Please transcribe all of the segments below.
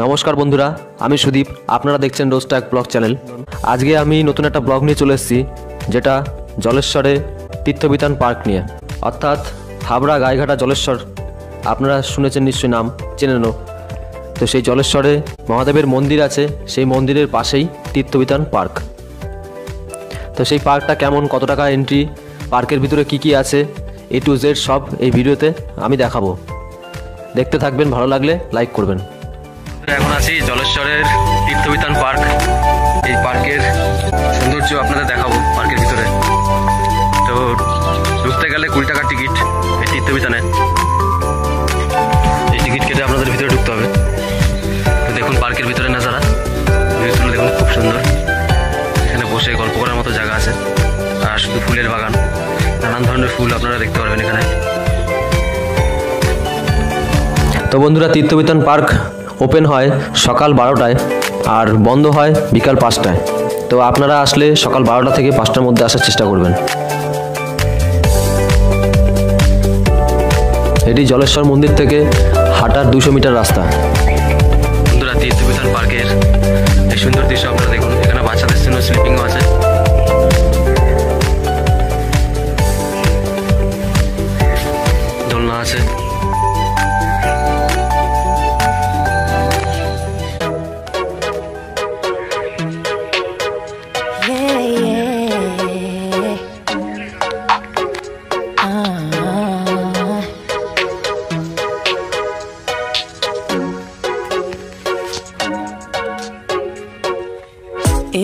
নমস্কার বন্ধুরা, আমি সুদীপ। আপনারা দেখছেন রোজটাক ব্লগ চ্যানেল। আজকে আমি নতুন একটা ব্লগ নিয়ে চলে এসেছি, যেটা জলেশ্বরে তীর্থবিতান পার্ক নিয়ে, অর্থাৎ হাবড়া গাইঘাটা জলেশ্বর। আপনারা শুনেছেন নিশ্চয়ই, নাম চেনেনও। তো সেই জলেশ্বরে মহাদেবের মন্দির আছে, সেই মন্দিরের পাশেই তীর্থবিতান পার্ক। তো সেই পার্কটা কেমন, কত টাকা এন্ট্রি, পার্কের ভিতরে কি কি আছে, A to Z সব এই ভিডিওতে আমি দেখাবো। দেখতে থাকবেন, ভালো লাগলে লাইক করবেন। এখন আছি জলেশ্বরের তীর্থবিতান পার্ক। এই পার্কের সৌন্দর্য আপনাদের দেখাবো পার্কের ভিতরে। তো ঢুকতে গেলে 20 টাকার টিকিট এই তীর্থবিতানে। এই টিকিট কেটে আপনাদের ভিতরে ঢুকতে হবে। তো দেখুন পার্কের ভিতরে নাজারা, ভিউগুলো দেখুন, খুব সুন্দর। এখানে বসে গল্প করার মতো জায়গা আছে, আর শুধু ফুলের বাগান, নানান ধরনের ফুল আপনারা দেখতে পারবেন এখানে। তো বন্ধুরা, তীর্থবিতান পার্ক ওপেন হয় সকাল 12টায় আর বন্ধ হয় বিকাল 5টায়। তো আপনারা আসলে সকাল 12টা থেকে 5টার মধ্যে আসার চেষ্টা করবেন। এটি জলেশ্বর মন্দির থেকে হাঁটার 200 মিটার রাস্তা। বন্ধুরা, তীর্থবিতান পার্কের এই সুন্দর দৃশ্য আপনারা দেখুন। এখানে বাচ্চাদের জন্য স্লিপিংও আছে। দোলনা আছে।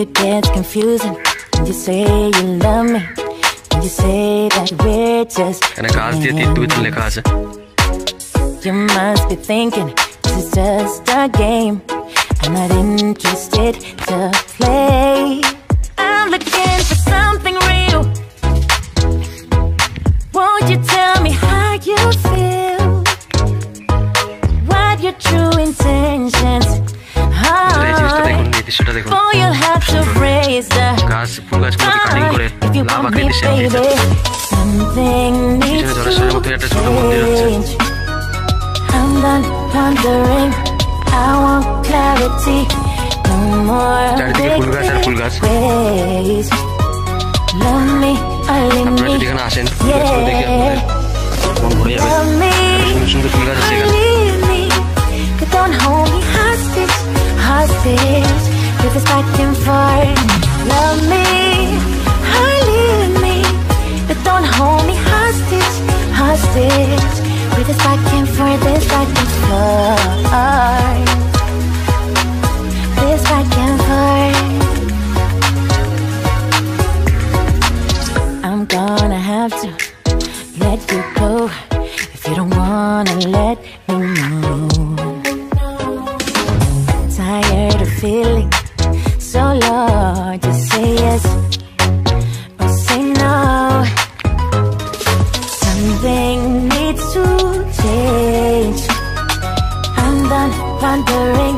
It gets confusing when you say you love me, when you say that we're just You must be thinking this is just a game. I'm not interested to play. I'm looking for something real. Won't you tell me how you feel? What your true intentions are? Boy, you'll have to raise the bar if you want me, baby. Something needs to change. I'm done wondering, I want clarity. No more big ways. Love me or leave me, yeah. Love me or leave me, but don't hold me hostage, hostage. With this back and forth. Love me or leave me, but don't hold me hostage, hostage. With this back and forth, this back and forth, this back and forth. I'm gonna have to let you go if you don't wanna let me know. Tired of feeling so low, just say yes or say no. Something needs to change. I'm done wondering,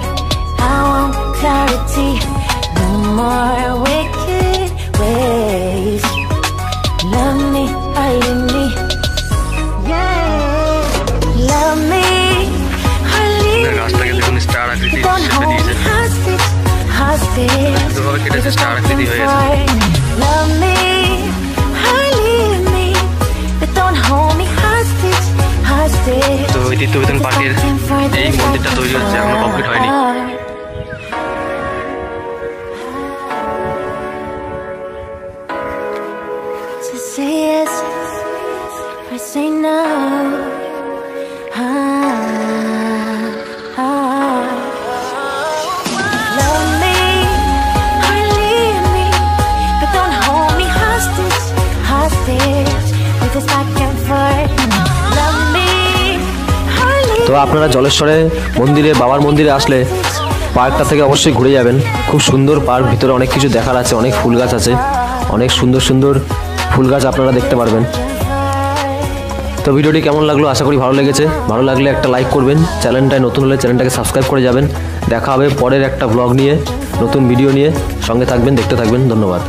I want clarity. No more wicked ways. Love me or leave me, yeah. Love me or leave me. Don't hold me hostage, hostage. Love me or leave me, but don't hold me hostage, hostage. তো এই তীর্থবিতান পার্কের এই মন্দিরটা তৈরি হচ্ছে, এখনো complete হয়নি। Just say yes or say no. Love me or leave me, but don't hold me hostage, hostage. With this back and forth. Love me or leave. তো আপনারা জলেশ্বরে মন্দিরে, বাবার মন্দিরে আসলে পার্কটা থেকে অবশ্যই ঘুরে যাবেন। খুব সুন্দর পার্ক, ভিতরে অনেক কিছু দেখার আছে, অনেক ফুল গাছ আছে, অনেক সুন্দর সুন্দর ফুল গাছ আপনারা দেখতে পারবেন। তো ভিডিওটি কেমন লাগলো, আশা করি ভালো লেগেছে। ভালো লাগলে একটা লাইক করবেন, চ্যানেলটায় নতুন হলে চ্যানেলটাকে সাবস্ক্রাইব করে যাবেন। দেখা হবে পরের একটা ব্লগ নিয়ে, নতুন ভিডিও নিয়ে। সঙ্গে থাকবেন, দেখতে থাকবেন। ধন্যবাদ।